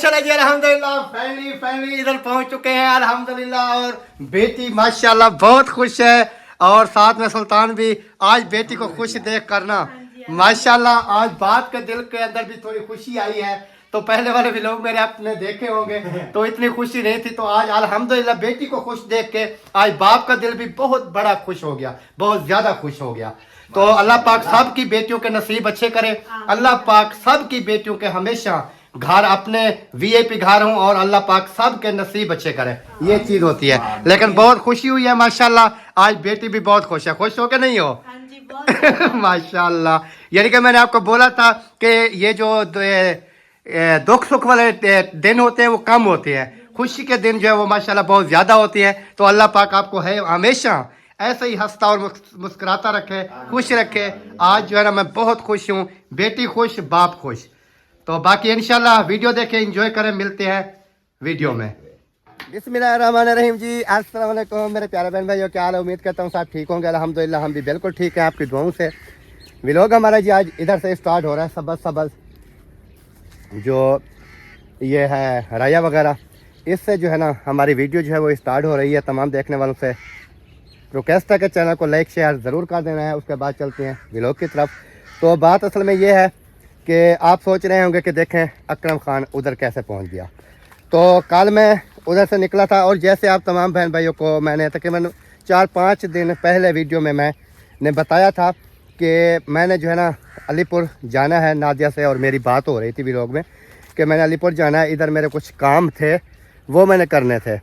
माशाल्लाह जी अल्हम्दुलिल्लाह फैमिली इधर पहुंच चुके हैं अल्हम्दुलिल्लाह। और बेटी माशाल्लाह बहुत खुश है और साथ में सुल्तान भी। आज बेटी को खुश देख करना माशाल्लाह आज बाप के दिल के अंदर भी थोड़ी खुशी आई है। तो पहले वाले भी लोग मेरे आपने देखे होंगे तो इतनी खुशी नहीं थी। तो आज अल्हम्दुलिल्लाह बेटी को खुश देख के आज बाप का दिल भी बहुत बड़ा खुश हो गया, बहुत ज्यादा खुश हो गया। तो अल्लाह पाक सब की बेटियों के नसीब अच्छे करे। अल्लाह पाक सब की बेटियों के हमेशा घर अपने वीआईपी घर हूँ और अल्लाह पाक सब के नसीब अच्छे करे, ये चीज होती है। लेकिन बहुत खुशी हुई है माशाल्लाह। आज बेटी भी बहुत खुश है। खुश हो के नहीं हो? माशाल्लाह। यानी कि मैंने आपको बोला था कि ये जो दुख सुख वाले दिन होते हैं वो कम होते हैं, खुशी के दिन जो है वो माशाल्लाह बहुत ज्यादा होती है। तो अल्लाह पाक आपको है हमेशा ऐसे ही हंसता और मुस्कुराता रखे, खुश रखे। आज जो है ना मैं बहुत खुश हूँ, बेटी खुश बाप खुश। तो बाकी इंशाल्लाह वीडियो देखें, एंजॉय करें, मिलते हैं वीडियो में। बिस्मिल्लाहिर्रहमानिर्रहीम जी, अस्सलाम वालेकुम मेरे प्यारे बहन भाइयों, क्या हाल है? उम्मीद करता हूँ सब ठीक होंगे। अल्हम्दुलिल्लाह हम भी बिल्कुल ठीक है आपकी दुआओं से। व्लॉग हमारा जी आज इधर से स्टार्ट हो रहा है। सबज जो ये है राया वगैरह, इससे जो है ना हमारी वीडियो जो है वो स्टार्ट हो रही है। तमाम देखने वालों से रिक्वेस्ट है कि चैनल को लाइक शेयर ज़रूर कर देना है। उसके बाद चलते हैं व्लॉग की तरफ। तो बात असल में ये है कि आप सोच रहे होंगे कि देखें अकरम खान उधर कैसे पहुंच गया। तो कल मैं उधर से निकला था और जैसे आप तमाम बहन भाइयों को मैंने तकरीबन 4-5 दिन पहले वीडियो में मैंने बताया था कि मैंने जो है ना अलीपुर जाना है नादिया से, और मेरी बात हो रही थी व्लॉग में कि मैंने अलीपुर जाना है, इधर मेरे कुछ काम थे वो मैंने करने थे।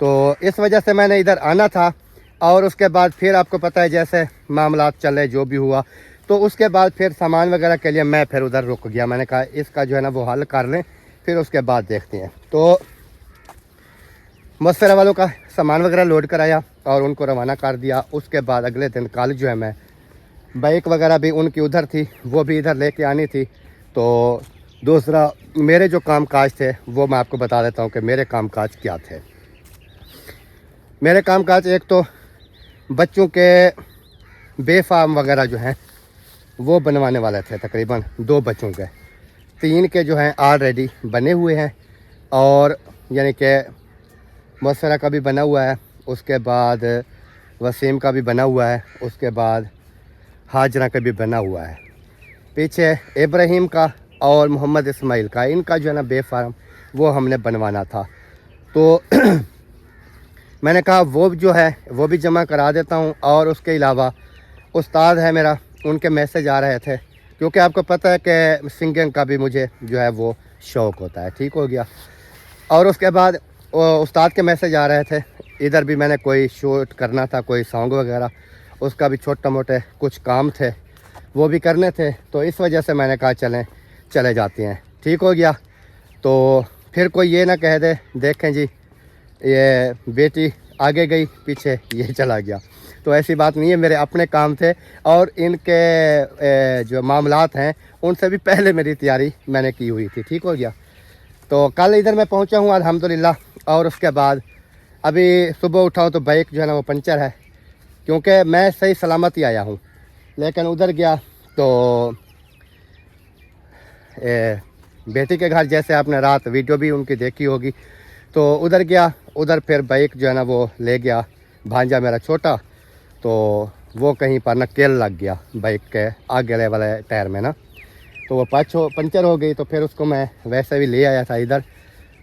तो इस वजह से मैंने इधर आना था। और उसके बाद फिर आपको पता है जैसे मामलात चले जो भी हुआ, तो उसके बाद फिर सामान वगैरह के लिए मैं फिर उधर रुक गया। मैंने कहा इसका जो है ना वो हल कर लें, फिर उसके बाद देखते हैं। तो मसफरा वालों का सामान वगैरह लोड कराया और उनको रवाना कर दिया। उसके बाद अगले दिन कल जो है मैं बाइक वगैरह भी उनकी उधर थी, वो भी इधर लेके आनी थी। तो दूसरा मेरे जो काम काज थे वो मैं आपको बता देता हूँ कि मेरे काम काज क्या थे। मेरे काम काज एक तो बच्चों के बेफार्म वगैरह जो हैं वो बनवाने वाले थे। तकरीबन 2 बच्चों के, 3 के जो हैं ऑलरेडी बने हुए हैं और यानी कि मसरा का भी बना हुआ है, उसके बाद वसीम का भी बना हुआ है, उसके बाद हाजरा का भी बना हुआ है। पीछे इब्राहिम का और मोहम्मद इस्माइल का, इनका जो है ना बेफार्म वो हमने बनवाना था। तो मैंने कहा वो जो है वो भी जमा करा देता हूँ। और उसके अलावा उस्ताद है मेरा, उनके मैसेज आ रहे थे क्योंकि आपको पता है कि सिंगिंग का भी मुझे जो है वो शौक़ होता है। ठीक हो गया। और उसके बाद उस्ताद के मैसेज आ रहे थे। इधर भी मैंने कोई शूट करना था, कोई सॉन्ग वगैरह, उसका भी छोटे मोटे कुछ काम थे वो भी करने थे। तो इस वजह से मैंने कहा चले जाते हैं। ठीक हो गया। तो फिर कोई ये ना कह दे देखें जी ये बेटी आगे गई पीछे ये चला गया, तो ऐसी बात नहीं है। मेरे अपने काम थे और इनके जो मामलात हैं उनसे भी पहले मेरी तैयारी मैंने की हुई थी। ठीक हो गया। तो कल इधर मैं पहुंचा हूं अल्हम्दुलिल्लाह। और उसके बाद अभी सुबह उठाऊँ तो बाइक जो है ना वो पंचर है, क्योंकि मैं सही सलामत ही आया हूं। लेकिन उधर गया तो बेटी के घर, जैसे आपने रात वीडियो भी उनकी देखी होगी, तो उधर गया। उधर फिर बाइक जो है ना वो ले गया भांजा मेरा छोटा, तो वो कहीं पर ना केल लग गया बाइक के आगे वाले टायर में ना, तो वो पंचर हो गई। तो फिर उसको मैं वैसे भी ले आया था इधर,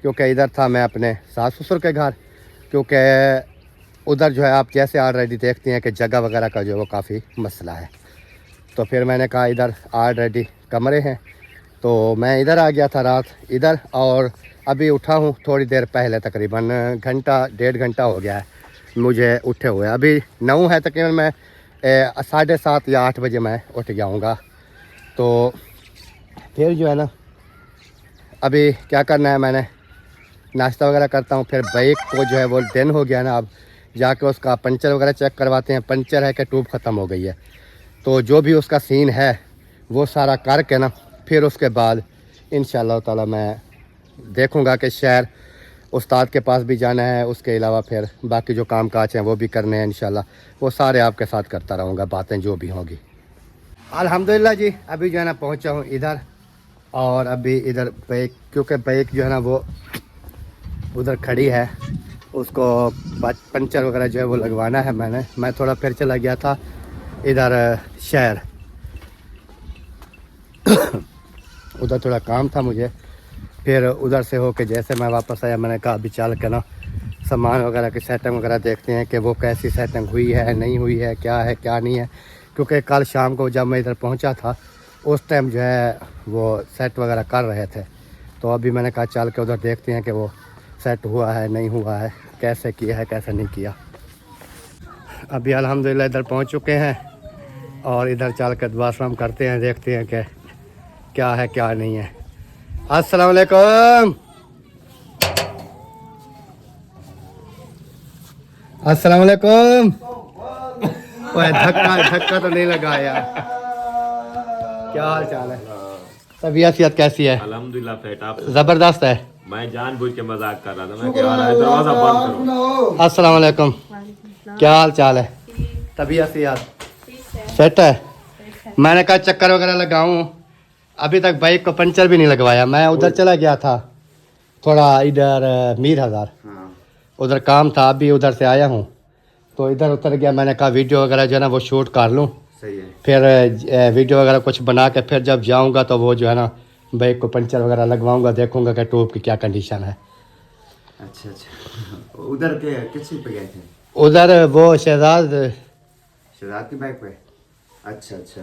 क्योंकि इधर था मैं अपने सास ससुर के घर, क्योंकि उधर जो है आप जैसे ऑलरेडी देखते हैं कि जगह वगैरह का जो है वो काफ़ी मसला है। तो फिर मैंने कहा इधर ऑलरेडी कमरे हैं, तो मैं इधर आ गया था रात इधर। और अभी उठा हूँ थोड़ी देर पहले, तकरीबन 1-1.5 घंटा हो गया है मुझे उठे हुए। अभी 9 है, तकरीबन मैं 7:30 या 8 बजे मैं उठ जाऊँगा। तो फिर जो है ना अभी क्या करना है, मैंने नाश्ता वगैरह करता हूँ। फिर बाइक को जो है वो दिन हो गया ना, अब जाके उसका पंचर वगैरह चेक करवाते हैं। पंचर है कि ट्यूब ख़त्म हो गई है, तो जो भी उसका सीन है वो सारा करके ना फिर उसके बाद इंशाअल्लाह ताला मैं देखूँगा कि शहर उस्ताद के पास भी जाना है। उसके अलावा फिर बाकी जो काम काज हैं वो भी करने हैं इंशाअल्लाह। वो सारे आपके साथ करता रहूँगा, बातें जो भी होंगी। अल्हम्दुलिल्लाह जी अभी जो है ना पहुँचा हूँ इधर। और अभी इधर बाइक, क्योंकि बाइक जो है ना वो उधर खड़ी है, उसको पंचर वगैरह जो है वो लगवाना है। मैं थोड़ा फिर चला गया था इधर शहर उधर थोड़ा काम था मुझे। फिर उधर से होके जैसे मैं वापस आया, मैंने कहा अभी चल के ना सामान वगैरह की सेटिंग वगैरह देखते हैं कि वो कैसी सेटिंग हुई है नहीं हुई है क्या नहीं है। क्योंकि कल शाम को जब मैं इधर पहुंचा था उस टाइम जो है वो सेट वगैरह कर रहे थे, तो अभी मैंने कहा चल के उधर देखते हैं कि वो सेट हुआ है नहीं हुआ है, कैसे किया है कैसे नहीं किया। अभी अल्हम्दुलिल्लाह इधर पहुंच चुके हैं और इधर चल कर दुआ सलाम करते हैं, देखते हैं कि क्या है क्या नहीं है। अस्सलाम वालेकुम। अस्सलाम वालेकुम। ओए धक्का तो नहीं लगा यार। क्या हाल चाल है? तबीयत कैसी है? अल्हम्दुलिल्लाह फिट। आप? जबरदस्त है। मैं जानबूझ के मजाक कर रहा था, मैं कह रहा था दरवाजा बंद करो। अस्सलाम वालेकुम। क्या हाल चाल है? तबीयत सेट है। मैंने कहा चक्कर वगैरह लगाऊं, अभी तक बाइक को पंचर भी नहीं लगवाया। मैं उधर चला गया था थोड़ा इधर मीर हज़ार, उधर काम था, अभी उधर से आया हूँ तो इधर उतर गया। मैंने कहा वीडियो वगैरह जो है ना वो शूट कर लूँ, सही है। फिर वीडियो वगैरह कुछ बना के फिर जब जाऊँगा तो वो जो है ना बाइक को पंचर वगैरह लगवाऊँगा, देखूँगा कि ट्यूब की क्या कंडीशन है। अच्छा अच्छा, उधर के किस चीज़ पे गए थे? उधर वो शहजाद की बाइक पे। अच्छा अच्छा,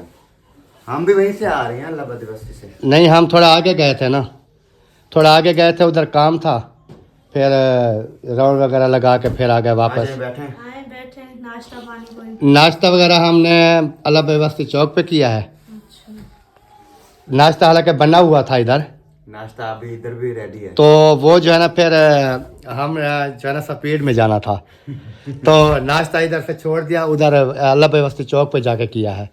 हम भी वहीं से आ रहे हैं अल्लाहबाद बस्ती से। नहीं, हम थोड़ा आगे गए थे ना, थोड़ा आगे गए थे, उधर काम था, फिर राउंड वगैरह लगा के फिर आ गए वापस। बैठे नाश्ता पानी नाश्ता वगैरह हमने अल्लाहबाद बस्ती चौक पे किया है। अच्छा। नाश्ता हालांकि बना हुआ था इधर, नाश्ता अभी इधर भी रेडी है। तो वो जो है ना फिर हम जो है ना स्पीड में जाना था तो नाश्ता इधर से छोड़ दिया, उधर अल्लाहबाद बस्ती चौक पे जाके किया है।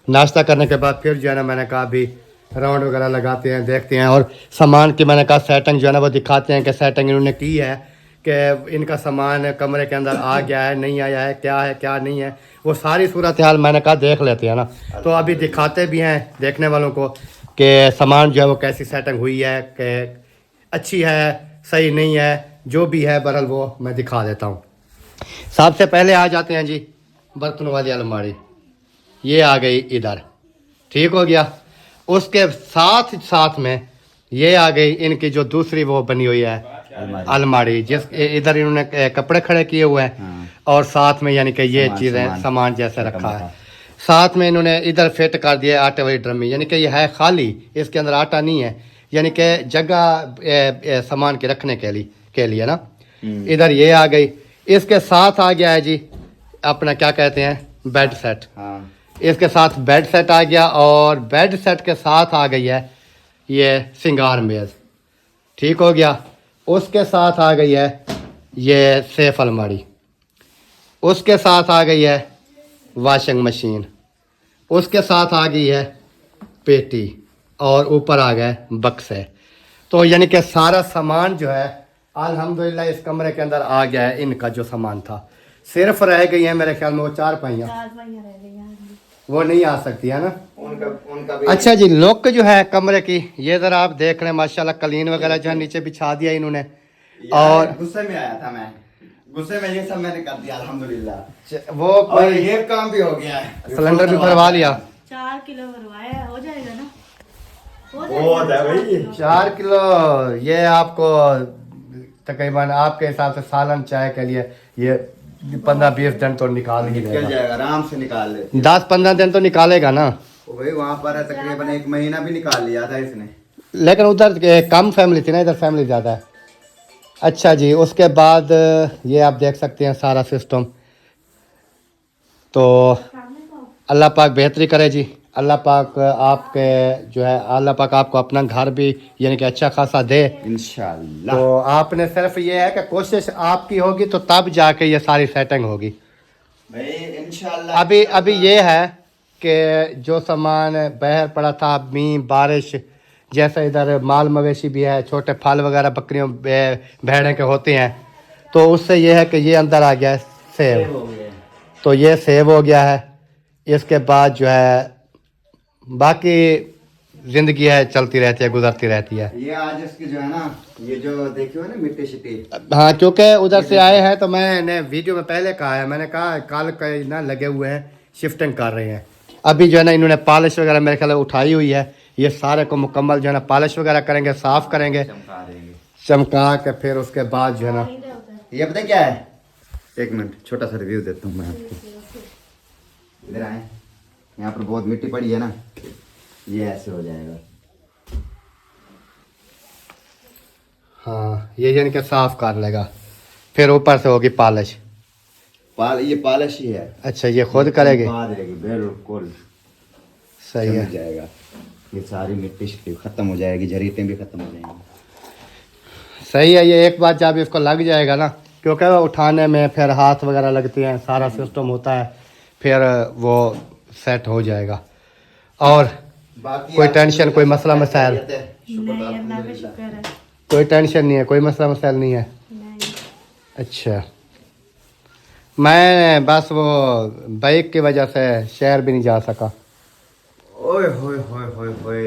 नाश्ता करने के बाद फिर जो है ना मैंने कहा अभी राउंड वगैरह लगाते हैं, देखते हैं और सामान की मैंने कहा सेटिंग जो है ना वो दिखाते हैं कि सेटिंग इन्होंने की है, कि इनका सामान कमरे के अंदर आ गया है नहीं आया है क्या नहीं है, वो सारी सूरत हाल मैंने कहा देख लेते हैं ना। तो अभी दिखाते भी हैं देखने वालों को कि सामान जो है वो कैसी सेटिंग हुई है, कि अच्छी है सही नहीं है, जो भी है बहरहाल वो मैं दिखा देता हूँ। सबसे पहले आ जाते हैं जी बर्तनों वाली अलमारी, ये आ गई इधर, ठीक हो गया। उसके साथ में ये आ गई इनकी जो दूसरी वो बनी हुई है अलमारी, जिस इधर इन्होंने कपड़े खड़े किए हुए हैं। हाँ। और साथ में यानी कि ये चीज़ें सामान जैसे रखा है, साथ में इन्होंने इधर फिट कर दिया आटे वाली ड्रमी, यानी कि ये है खाली, इसके अंदर आटा नहीं है, यानी कि जगह सामान के रखने के लिए ना। इधर ये आ गई, इसके साथ आ गया है जी अपना क्या कहते हैं बेड सेट। हाँ। इसके साथ बेड सेट आ गया और बेड सेट के साथ आ गई है ये सिंगार मेज, ठीक हो गया। उसके साथ आ गई है ये सेफ अलमारी, उसके साथ आ गई है वॉशिंग मशीन, उसके साथ आ गई है पेटी और ऊपर आ गए बक्से। तो यानी कि सारा सामान जो है अल्हम्दुलिल्लाह इस कमरे के अंदर आ गया है। इनका जो सामान था सिर्फ रह गई है मेरे ख्याल में वो चार पहियाँ, वो नहीं आ सकती है ना उनका भी। अच्छा जी, लुक जो है कमरे की ये जरा आप देख रहे हैं माशाल्लाह, कलीन वगैरह जो है नीचे बिछा दिया इन्होंने। और गुस्से में आया था मैं, गुस्से में ये सब मैंने कर दिया अल्हम्दुलिल्लाह। वो और ये काम भी हो गया है, सिलेंडर भी भरवा लिया। 4 किलो भरवाया, हो जाएगा ना? बहुत है भाई। 4 किलो ये आपको तकरीबन आपके हिसाब से सालन चाय के लिए ये 15-20 दिन तो निकाल ही निकल देगा, जाएगा, आराम से निकाल ले। 10-15 दिन तो निकालेगा ना। वही वहाँ पर है, तकरीबन 1 महीना भी निकाल लिया था इसने। लेकिन उधर कम फैमिली थी ना, इधर फैमिली ज़्यादा है। अच्छा जी, उसके बाद ये आप देख सकते हैं सारा सिस्टम। तो अल्लाह पाक बेहतरी करे जी, अल्लाह पाक आपके जो है अल्लाह पाक आपको अपना घर भी यानी कि अच्छा खासा दे इंशाल्लाह। तो आपने सिर्फ ये है कि कोशिश आपकी होगी तो तब जाके ये सारी सेटिंग होगी भाई इंशाल्लाह। अभी ये है कि जो सामान बाहर पड़ा था, मींह बारिश जैसे इधर माल मवेशी भी है, छोटे फल वगैरह बकरियों भेड़ें के होते हैं, तो उससे ये है कि ये अंदर आ गया है सेब, तो ये सेब हो गया है। इसके बाद जो है बाकी जिंदगी है चलती रहती है, गुजरती रहती है। ये आज इसकी जो है ना, ये जो देखियो ना मिट्टी शिट्टी, हाँ, क्योंकि उधर से आए हैं तो मैंने वीडियो में पहले कहा है, मैंने कहा कल कई ना लगे हुए हैं, शिफ्टिंग कर रहे हैं। अभी जो है ना इन्होंने पॉलिश वगैरह मेरे ख्याल उठाई हुई है, ये सारे को मुकम्मल जो है ना पॉलिश वगैरह करेंगे, साफ करेंगे, चमका देंगे। चमका के फिर उसके बाद जो है ना ये पता क्या है, एक मिनट छोटा सा रिव्यू देता हूँ मैं आपको। इधर आए, यहाँ पर बहुत मिट्टी पड़ी है ना, ये ऐसे हो जाएगा। हाँ, ये यानी कि साफ कर लेगा, फिर ऊपर से होगी पॉलिश। ये पॉलिश ही है। अच्छा, ये खुद करेगी? बिल्कुल सही है। चमक जाएगा, ये सारी मिट्टी शिट्टी खत्म हो जाएगी, झरीटें भी खत्म हो जाएंगी। सही है। ये एक बार जब इसको लग जाएगा ना, क्योंकि वो उठाने में फिर हाथ वगैरह लगते हैं, सारा सिस्टम होता है, फिर वो सेट हो जाएगा। और बाकी कोई टेंशन, कोई मसला मसाइल? नहीं, अल्लाह का शुक्र है। कोई टेंशन नहीं है, कोई मसला मसाइल नहीं है? नहीं। अच्छा, मैं बस वो बाइक की वजह से शहर भी नहीं जा सका। ओए होए होए होए होए।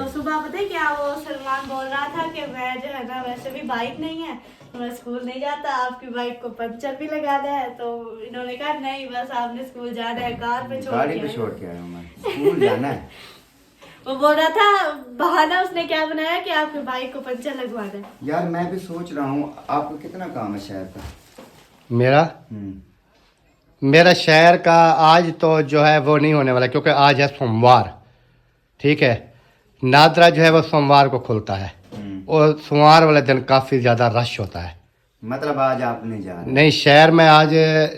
सुबह पता है क्या, वो सलमान बोल रहा था कि मैं जो है ना, वैसे भी बाइक नहीं है, मैं स्कूल नहीं जाता, आपकी बाइक को पंचर भी लगाना है। तो इन्होंने कहा नहीं, बस आपने स्कूल जाना है, कार पे छोड़ गाड़ी के पे आए। छोड़ के आया हूँ मैं, स्कूल जाना है। वो बोल रहा था, बहाना उसने क्या बनाया कि आपकी बाइक को पंचर लगवाना है। यार मैं भी सोच रहा हूँ, आपको कितना काम है शहर का? मेरा मेरा शहर का आज तो जो है वो नहीं होने वाला, क्योंकि आज है सोमवार, ठीक है। नादरा जो है वो सोमवार को खुलता है, और सोमवार वाले दिन काफ़ी ज़्यादा रश होता है। मतलब आज आप नहीं जा रहे? नहीं, शहर में आज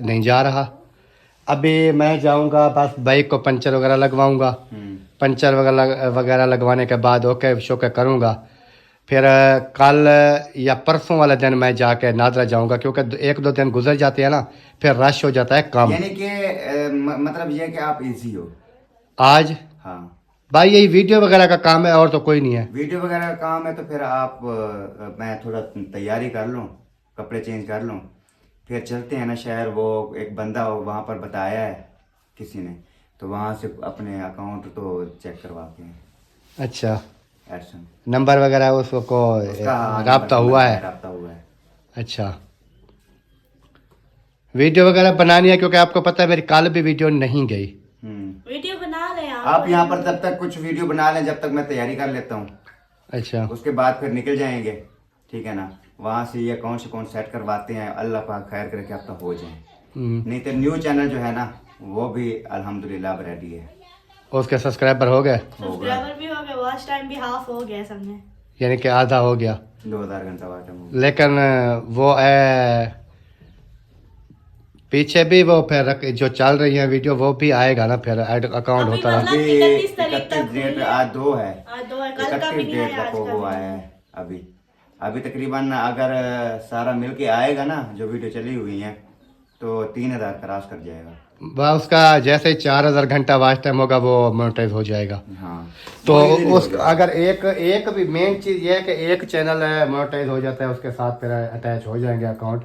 नहीं जा रहा। अभी मैं जाऊंगा, बस बाइक को पंचर वगैरह लगवाऊंगा, पंचर वगैरह लगवाने के बाद ओके शोके करूंगा। फिर कल या परसों वाले दिन मैं जाके नादरा जाऊंगा, क्योंकि एक दो दिन गुजर जाते हैं ना, फिर रश हो जाता है कम। यानी कि मतलब ये कि आप इजी हो आज हाँ भाई यही वीडियो वगैरह का काम है, और तो कोई नहीं है। वीडियो वगैरह का काम है, तो फिर आप मैं थोड़ा तैयारी कर लूँ, कपड़े चेंज कर लूँ, फिर चलते हैं ना शहर। वो एक बंदा वहाँ पर बताया है किसी ने, तो वहाँ से अपने अकाउंट तो चेक करवाते हैं। अच्छा, एडसन नंबर वगैरह उसको राब्ता हुआ है? राब्ता हुआ है। अच्छा, वीडियो वगैरह बनानी है, क्योंकि आपको पता है मेरी कल भी वीडियो नहीं गई। वीडियो बना ले आप यहाँ पर तब तक कुछ वीडियो बना लें जब तक मैं तैयारी कर लेता हूँ। अच्छा, उसके बाद फिर निकल जाएंगे, ठीक है ना। वहाँ से ये अकाउंट सेट करवाते हैं, अल्लाह पाक खैर करे कि अब तक हो जाए। नहीं तो न्यू चैनल जो है ना, वो भी अल्हम्दुलिल्लाह अब रेडी है। उसके सब्सक्राइबर हो गए? सब्सक्राइबर भी हो गए, वॉच टाइम भी हाफ हो गया सबने, यानी कि आधा हो गया। 2000 घंटा वाट है। लेकिन वो पीछे भी वो फिर जो चल रही है वीडियो, वो भी आएगा ना, फिर अकाउंट अभी होता रहा। मतलब अभी 31 तारीख तक 31 डेट, हुई है। आज 2 है, आज 2 है, कल का भी 31 नहीं डेट आया, आज तक का वो भी आया नहीं। है। अभी तकरीबन अगर सारा मिलके आएगा ना, जो वीडियो चली हुई है, तो 3000 क्रॉस कर जाएगा। वह उसका जैसे ही 4000 घंटा वॉच टाइम होगा वो मोनेटाइज हो जाएगा। हाँ, तो वो easily उस हो जाएगा। अगर एक भी मेन चीज़ ये है कि एक चैनल मोनेटाइज हो जाता है, उसके साथ फिर अटैच हो जाएंगे अकाउंट,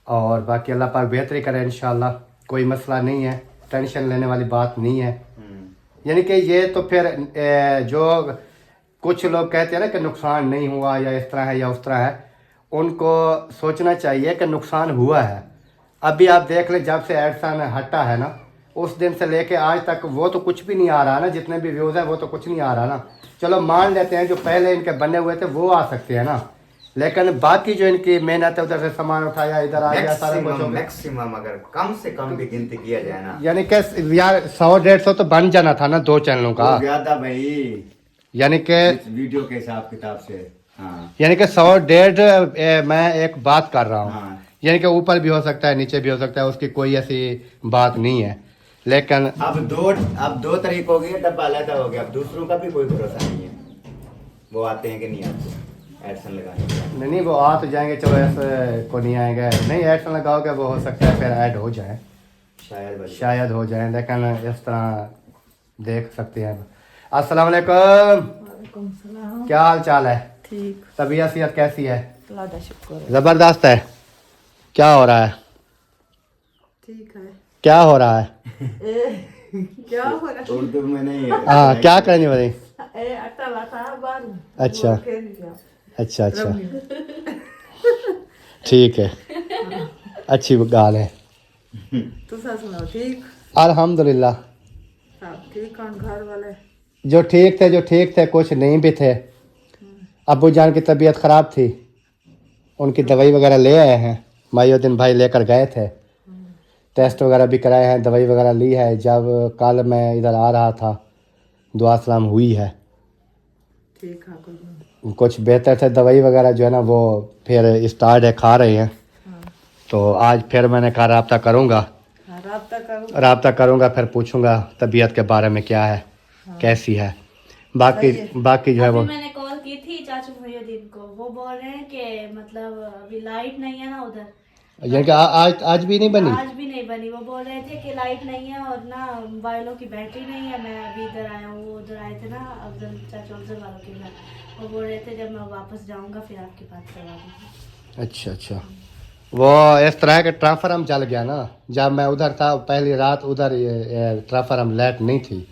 और बाकी अल्लाह पाक बेहतरी करे इंशाल्लाह। कोई मसला नहीं है, टेंशन लेने वाली बात नहीं है। यानी कि ये तो फिर जो कुछ लोग कहते हैं ना कि नुकसान नहीं हुआ या इस तरह है या उस तरह है, उनको सोचना चाहिए कि नुकसान हुआ है। अभी आप देख लें, जब से एडसन हटा है ना, उस दिन से लेके आज तक वो तो कुछ भी नहीं आ रहा ना, जितने भी व्यूज़ हैं वो तो कुछ नहीं आ रहा ना। चलो मान लेते हैं जो पहले इनके बने हुए थे वो आ सकते हैं ना, लेकिन बाकी जो इनकी मेहनत है, उधर से सामान उठाया, इधर आ गया, सारा कुछ हो गया। मैक्सिमम अगर कम से कम भी गिनती किया जाए ना, यानी कि यार 100-150 तो बन जाना था ना 2 चैनलों का। तो ज्यादा भाई, यानी कि इस वीडियो के हिसाब किताब से। हाँ यानी कि 100-150 मैं एक बात कर रहा हूँ। हाँ। यानी कि ऊपर भी हो सकता है, नीचे भी हो सकता है, उसकी कोई ऐसी बात नहीं है। लेकिन अब दो तरीकों की डब्बा अलग हो गया, अब दूसरों का भी कोई भरोसा नहीं है, वो आते हैं कि नहीं आते एडसन लगाने। नहीं, वो आ तो जाएंगे, चलो ऐसे को नहीं आएंगे, नहीं एडसन लगाओगे वो हो सकता है फिर ऐड हो जाए, शायद हो जाए, लेकिन इस तरह देख सकते हैं। अस्सलाम वालेकुम, क्या हाल चाल है? ठीक, तबीयत सेहत कैसी है? अल्लाह का शुक्र है। ज़बरदस्त है। क्या हो रहा है? ठीक है। क्या हो रहा है? क्या हो रहा उर्दू में नहीं हाँ क्या करनी पड़ी? है? आटा लाता बारू। अच्छा खेल गया। अच्छा अच्छा ठीक है, अच्छी गाल है। तुसा सुनाओ ठीक? अल्हम्दुलिल्लाह, सब ठीक कौन घर वाले? जो ठीक थे कुछ नहीं भी थे। अब्बू जान की तबीयत ख़राब थी, उनकी दवाई वगैरह ले आए हैं, मायुद्दीन भाई लेकर गए थे, टेस्ट वगैरह भी कराए हैं, दवाई वगैरह ली है। जब कल मैं इधर आ रहा था दुआ सलाम हुई है, ठीक है कोई नहीं। कुछ बेहतर थे। दवाई वगैरह जो है ना वो फिर स्टार्ट है, खा रहे हैं। तो आज फिर मैंने कहा रब्ता करूँगा, हाँ राब्ता करो। रब्ता करूँगा, फिर पूछूँगा तबीयत के बारे में क्या है, कैसी है। बाकी जो है वो अभी मैंने कॉल की थी चाचू मुहियुद्दीन को, वो बोल रहे हैं कि मतलब अभी लाइट नहीं है ना उधर, यानी कि आज भी नहीं बनी। आज भी नहीं बनी। वो बोल रहे थे कि लाइट नहीं है और ना मोबाइलों की बैटरी नहीं है। मैं अभी इधर आया हूँ, वो उधर आए थे ना अफजल चाचू अफजल वालों के घर, वो बोल रहे थे जब मैं वापस जाऊँगा फिर आपकी बात करवा दूँगी। अच्छा अच्छा, वो इस तरह के ट्रांसफार्म जल गया ना, जब मैं उधर था पहली रात उधर ये ट्रांसफार्म लाइट नहीं थी।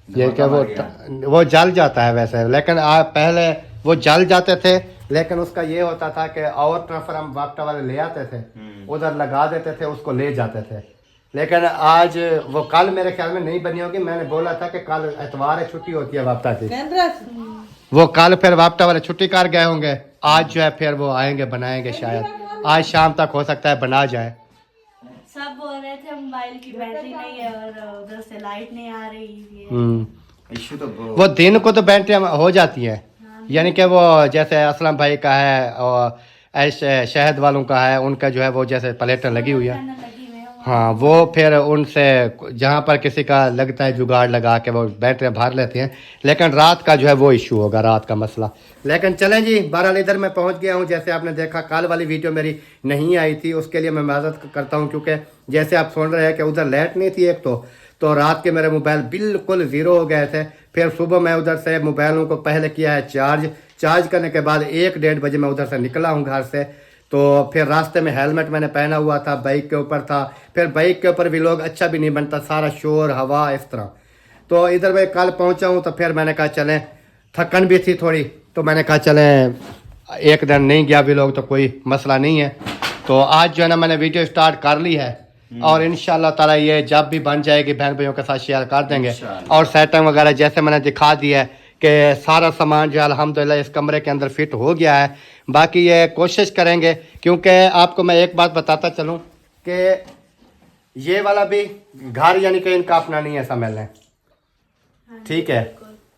ये क्या वो जल जाता है वैसे, लेकिन पहले वो जल जाते थे, लेकिन उसका ये होता था कि और ट्रांसफार्म वापटा वाले ले आते थे, उधर लगा देते थे, उसको ले जाते थे। लेकिन आज वो कल मेरे ख्याल में नहीं बनी होगी। मैंने बोला था कि कल एतवार है, छुट्टी होती है वापटा की। वो कल फिर वापटा वाले छुट्टी कर गए होंगे, आज जो है फिर वो आएंगे बनाएंगे, शायद आज शाम तक हो सकता है बना जाए। सब बोल रहे थे मोबाइल की बैटरी नहीं है और उधर से लाइट नहीं आ रही है। इशू तो वो दिन को तो बैटरी हो जाती है, यानी कि वो जैसे असलम भाई का है और ऐसे शहद वालों का है, उनका जो है वो जैसे प्लेटें लगी हुई है। लगी हुई है वो। हाँ, वो फिर उनसे जहाँ पर किसी का लगता है जुगाड़ लगा के वो बैटरी भर लेते हैं, लेकिन रात का जो है वो इशू होगा, रात का मसला। लेकिन चलें जी, बहरहाल इधर मैं पहुँच गया हूँ। जैसे आपने देखा कल वाली वीडियो मेरी नहीं आई थी, उसके लिए मैं माजरत करता हूँ, क्योंकि जैसे आप सुन रहे हैं कि उधर लाइट नहीं थी एक तो रात के मेरे मोबाइल बिल्कुल ज़ीरो हो गए थे। फिर सुबह मैं उधर से मोबाइलों को पहले किया है चार्ज करने के बाद 1-1:30 बजे मैं उधर से निकला हूँ घर से। तो फिर रास्ते में हेलमेट मैंने पहना हुआ था, बाइक के ऊपर था, फिर बाइक के ऊपर भी लोग अच्छा भी नहीं बनता, सारा शोर हवा इस तरह। तो इधर मैं कल पहुंचा हूं, तो फिर मैंने कहा चलें, थकन भी थी थोड़ी, तो मैंने कहा चलें एक दिन नहीं गया भी लोग तो कोई मसला नहीं है। तो आज जो है ना मैंने वीडियो स्टार्ट कर ली है, और इंशाल्लाह ताला ये जब भी बन जाएगी बहन भाइयों के साथ शेयर कर देंगे। और सेटिंग वगैरह जैसे मैंने दिखा दिया है कि सारा सामान जो अल्हम्दुलिल्लाह इस कमरे के अंदर फिट हो गया है। बाकी ये कोशिश करेंगे, क्योंकि आपको मैं एक बात बताता चलूं कि ये वाला भी घर यानी कि इनका अपना नहीं है, समझ लें, ठीक है,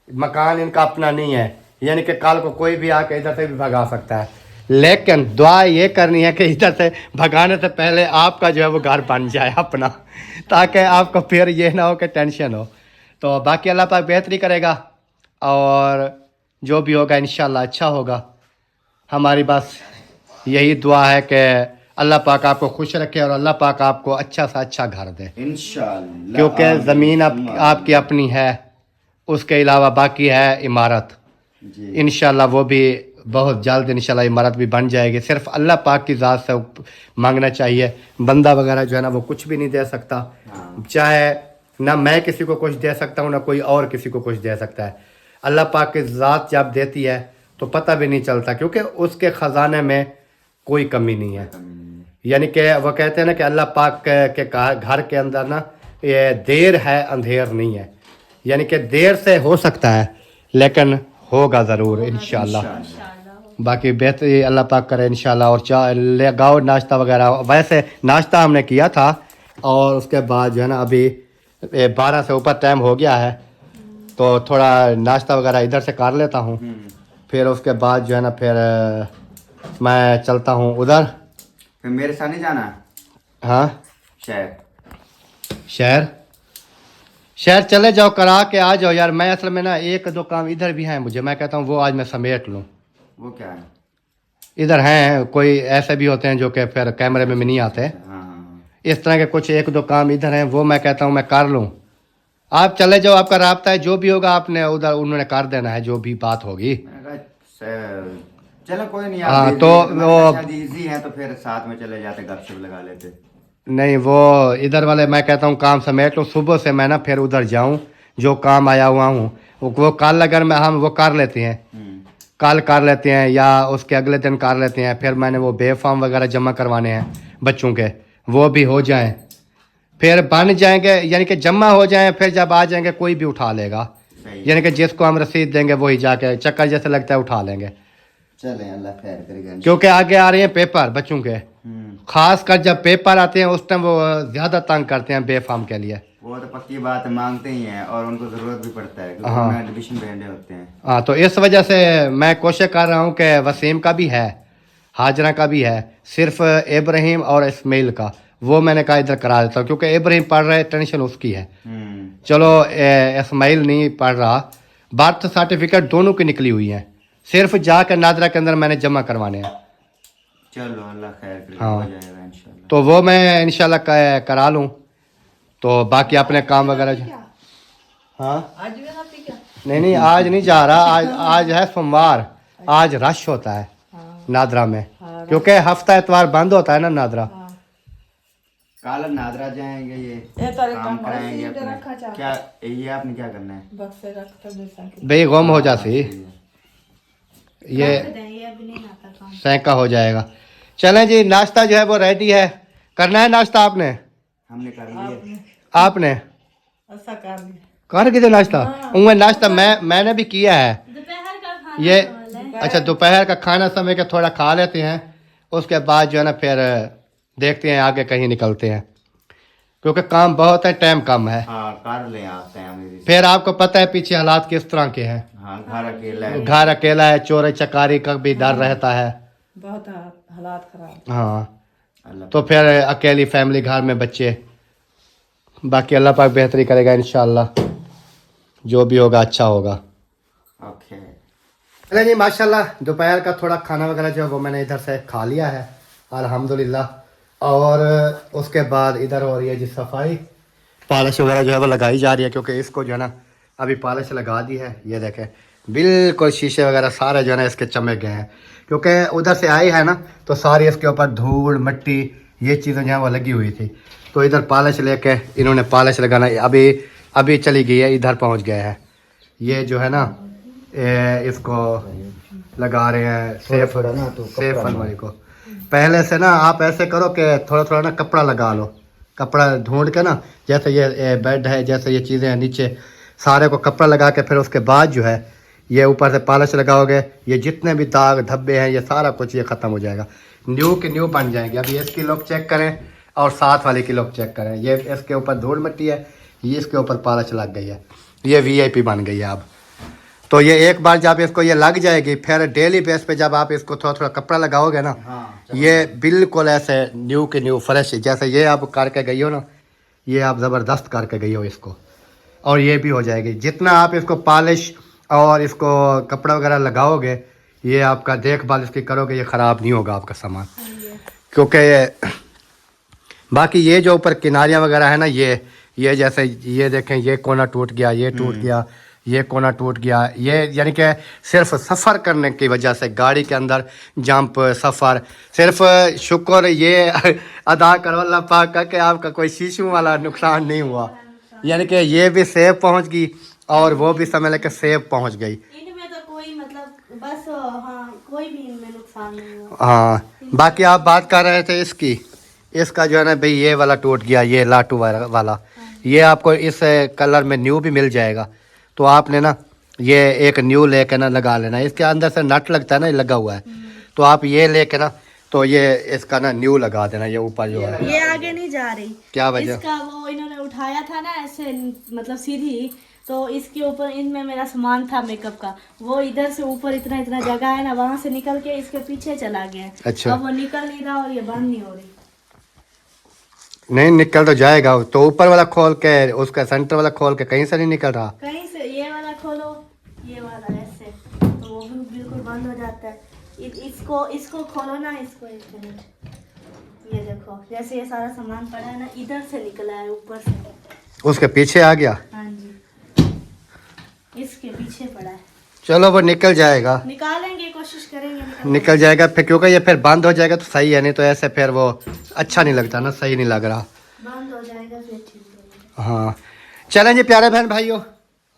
मकान इनका अपना नहीं है, यानी कि कल को कोई भी आके इधर से भी भगा सकता है। लेकिन दुआ ये करनी है कि इधर से भगाने से पहले आपका जो है वो घर बन जाए अपना, ताकि आपको फिर ये ना हो कि टेंशन हो। तो बाकी अल्लाह पाक बेहतरी करेगा, और जो भी होगा इंशाल्लाह अच्छा होगा। हमारी बस यही दुआ है कि अल्लाह पाक आपको खुश रखे और अल्लाह पाक आपको अच्छा सा अच्छा घर दे, इंशाल्लाह। क्योंकि ज़मीन आपकी अपनी है, उसके अलावा बाकी है इमारत। इंशाल्लाह वो भी बहुत जल्द इंशाल्लाह इमारत भी बन जाएगी। सिर्फ अल्लाह पाक की ज़ात से मांगना चाहिए, बंदा वगैरह जो है ना वो कुछ भी नहीं दे सकता। चाहे ना मैं किसी को कुछ दे सकता हूँ, ना कोई और किसी को कुछ दे सकता है। अल्लाह पाक की ज़ात जब देती है तो पता भी नहीं चलता, क्योंकि उसके ख़जाने में कोई कमी नहीं है। यानी कि वो कहते हैं ना कि अल्लाह पाक के घर के अंदर ना ये देर है अंधेर नहीं है, यानी कि देर से हो सकता है लेकिन होगा ज़रूर इंशाल्लाह। बाकी बेहतरी अल्लाह पाक करे इंशाल्लाह। और चाय ले गाओ नाश्ता वगैरह, वैसे नाश्ता हमने किया था, और उसके बाद जो है ना अभी 12 से ऊपर टाइम हो गया है, तो थोड़ा नाश्ता वगैरह इधर से कर लेता हूँ, फिर उसके बाद जो है ना फिर मैं चलता हूँ उधर। फिर मेरे साथ नहीं जाना? हाँ, शहर चले जाओ, करा के आ जाओ यार। मैं असल में ना 1-2 काम इधर भी हैं मुझे, मैं कहता हूँ वो आज मैं समेट लूँ। वो क्या है? इधर हैं कोई ऐसे भी होते हैं जो कि फिर कैमरे में नहीं आते, इस तरह के कुछ 1-2 काम इधर हैं, वो मैं कहता हूँ मैं कर लूँ। आप चले जाओ, आपका राब्ता है, जो भी होगा आपने उधर उन्होंने कर देना है, जो भी बात होगी। चलो कोई नहीं। हाँ, आप तो इजी है तो फिर साथ में चले जाते, गपशप लगा लेते। नहीं वो इधर वाले मैं कहता हूँ काम समेट लो, सुबह से मैं ना फिर उधर जाऊँ, जो काम आया हुआ हूँ वो कल अगर मैं हम वो कर लेते हैं, कल कर लेते हैं या उसके अगले दिन कर लेते हैं। फिर मैंने वो बे फॉर्म वगैरह जमा करवाने हैं बच्चों के, वो भी हो जाएं, फिर बन जाएंगे, यानी कि जमा हो जाएं। फिर जब आ जाएंगे कोई भी उठा लेगा, यानी कि जिसको हम रसीद देंगे वही जाके चक्कर जैसे लगता है उठा लेंगे। चलें, अल्लाह खैर करेगा। क्योंकि आगे आ रहे हैं पेपर बच्चों के, खास कर जब पेपर आते हैं उस टाइम वो ज़्यादा तंग करते हैं बे फॉर्म के लिए। वो तो पक्की बात मांगते ही हैं और उनको ज़रूरत भी पड़ता है क्योंकि हाँ। उनमें एडमिशन भेजने होते हैं। हाँ, तो इस वजह से मैं कोशिश कर रहा हूँ कि वसीम का भी है, हाजरा का भी है, सिर्फ इब्राहिम और इस्माइल का वो मैंने कहा इधर करा देता हूँ, क्योंकि इब्राहिम पढ़ रहा है, टेंशन उसकी है। चलो इस्माइल नहीं पढ़ रहा, बर्थ सर्टिफिकेट दोनों की निकली हुई है, सिर्फ जाकर नादरा के अंदर मैंने जमा करवाने हैं। चलो अल्लाह खैर करेगा, हाँ। हो जाएगा इंशाल्लाह। तो वो मैं इंशाल्लाह करा लूँ, तो बाकी अपने काम वगैरह। हाँ आज भी ना पी क्या? नहीं आज नहीं जा रहा, आज है सोमवार, आज रश होता है नादरा में, क्योंकि हफ्ता इतवार बंद होता है ना नादरा। कल नादरा जाएंगे, ये तारे काम काम कराएंगे रसीद रखा अपने। चाह। क्या ये आपने क्या करना है? बक्से से रखता जैसा कि बे गुम हो जाती, ये ये अभी नहीं आता काम। सैंका हो जाएगा। चलें जी, नाश्ता जो है वो रेडी है, करना है नाश्ता आपने? हमने कर लिया। आपने ऐसा कर लिया। कर के दे नाश्ता? उनमें नाश्ता मैंने भी किया है। दोपहर का खाना ये वाला है। अच्छा, दोपहर का खाना समय के थोड़ा खा लेते हैं, उसके बाद जो है ना फिर देखते हैं आगे कहीं निकलते हैं, क्योंकि काम बहुत है, टाइम कम है। हाँ कर ले आप टाइम। फिर आपको पता है पीछे हालात किस तरह के हैं, हाँ घर अकेला है। घर अकेला है, चोरी चकारी का भी डर रहता है। बहुत हालात खराब। हाँ, अल्लाह तो फिर अकेली फैमिली, घर में बच्चे, बाकी अल्लाह पाक बेहतरी करेगा इंशाल्लाह, जो भी होगा अच्छा होगा। ओके। चले जी, माशाल्लाह दोपहर का थोड़ा खाना वगैरह जो है वो मैंने इधर से खा लिया है अल्हम्दुलिल्लाह, और उसके बाद इधर हो रही है जी सफाई, पॉलिश वगैरह जो है वो लगाई जा रही है, क्योंकि इसको जो है ना अभी पॉलिश लगा दी है। ये देखें बिल्कुल शीशे वगैरह सारे जो है ना इसके चमक गए हैं, क्योंकि उधर से आई है ना तो सारी इसके ऊपर धूल मिट्टी ये चीज़ें जो है वो लगी हुई थी। तो इधर पॉलिश लेके इन्होंने पॉलिश लगाना अभी चली गई है, इधर पहुंच गए हैं। ये जो है ना इसको लगा रहे हैं सेफ अलमारी को। पहले से ना आप ऐसे करो कि थोड़ा थोड़ा ना कपड़ा लगा लो, कपड़ा ढूंढ के ना, जैसे ये बेड है, जैसे ये चीज़ें हैं नीचे, सारे को कपड़ा लगा के फिर उसके बाद जो है ये ऊपर से पॉलिश लगाओगे, ये जितने भी दाग धब्बे हैं ये सारा कुछ ये ख़त्म हो जाएगा, न्यू के न्यू बन जाएंगे। अभी इसकी लुक चेक करें और साथ वाले की लुक चेक करें, ये इसके ऊपर धूल मिट्टी है, ये इसके ऊपर पॉलिश लग गई है, ये VIP बन गई है अब। तो ये एक बार जब इसको ये लग जाएगी, फिर डेली बेस पे जब आप इसको थोड़ा थोड़ा कपड़ा लगाओगे ना, ये बिल्कुल ऐसे न्यू के न्यू फ्रेश, जैसे ये आप करके गई हो ना, ये आप ज़बरदस्त करके गई हो इसको, और ये भी हो जाएगी। जितना आप इसको पॉलिश और इसको कपड़ा वगैरह लगाओगे, ये आपका देखभाल इसकी करोगे, ये ख़राब नहीं होगा आपका सामान। क्योंकि बाकी ये जो ऊपर किनारियाँ वगैरह है ना, ये जैसे ये देखें, ये कोना टूट गया, ये टूट गया, ये कोना टूट गया, ये यानी कि सिर्फ सफ़र करने की वजह से गाड़ी के अंदर जंप सफ़र, सिर्फ शुक्र ये अदा करो अल्लाह पाक का कि आपका कोई शीशू वाला नुकसान नहीं हुआ, यानी कि ये भी सेफ पहुंच गई और वो भी समझ लेके सेफ पहुंच गई। इनमें तो कोई मतलब बस हाँ कोई भी इनमें नुकसान नहीं हुआ। हाँ, बाकी आप बात कर रहे थे इसका जो है ना भाई, ये वाला टूट गया, ये लाटू वाला, ये आपको इस कलर में न्यू भी मिल जाएगा। तो आपने ना ये एक न्यू लेके ना लगा लेना, इसके अंदर से नट लगता है ना, लगा हुआ है, तो आप ये लेके ना तो ये इसका ना न्यू लगा देना, ये ऊपर जो है। ये आगे नहीं जा रही, क्या वजह? इसका वो इन्होंने उठाया था ना ऐसे, मतलब सीधी, तो इसके ऊपर इनमें मेरा सामान था मेकअप का, वो इधर से ऊपर इतना इतना जगह है ना, वहाँ से निकल के इसके पीछे चला गया। अच्छा। अब वो निकल नहीं रहा और ये बंद नहीं हो रही। नहीं निकल तो जाएगा, तो ऊपर वाला खोल के, उसका सेंटर वाला खोल के, कहीं से नहीं निकल रहा। कहीं से ये वाला खोलो, ये वाला ऐसे, तो वो भी बिल्कुल बंद हो जाता है। इसको खोलो ना, इसको एक मिनट, ये देखो जैसे ये सारा सामान पड़ा है ना, इधर से निकला है ऊपर से, उसके पीछे आ गया। हाँ जी, इसके पीछे पड़ा है। चलो वो निकल जाएगा, निकालेंगे, कोशिश करेंगे निकल जाएगा फिर, क्योंकि ये फिर बंद हो जाएगा तो सही है, नहीं तो ऐसे फिर वो अच्छा नहीं लगता ना, सही नहीं लग रहा। बंद हो जाएगा फिर ठीक है। हाँ चलें जी प्यारे बहन भाइयों,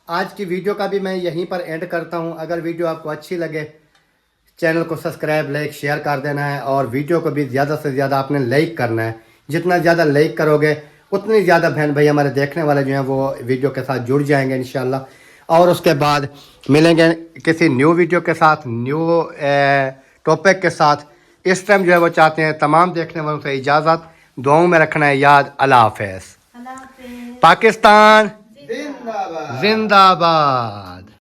आज की वीडियो का भी मैं यहीं पर एंड करता हूँ। अगर वीडियो आपको अच्छी लगे चैनल को सब्सक्राइब लाइक शेयर कर देना है, और वीडियो को भी ज़्यादा से ज़्यादा आपने लाइक करना है। जितना ज़्यादा लाइक करोगे उतनी ज़्यादा बहन भाई हमारे देखने वाले जो हैं वो वीडियो के साथ जुड़ जाएंगे इंशाल्लाह। और उसके बाद मिलेंगे किसी न्यू वीडियो के साथ, न्यू टॉपिक के साथ। इस टाइम जो है वो चाहते हैं तमाम देखने वालों से इजाज़त, दुआओं में रखना है याद। अल्लाह हाफ़िज़। अल्लाह हाफ़िज़। पाकिस्तान जिंदाबाद। जिंदाबाद।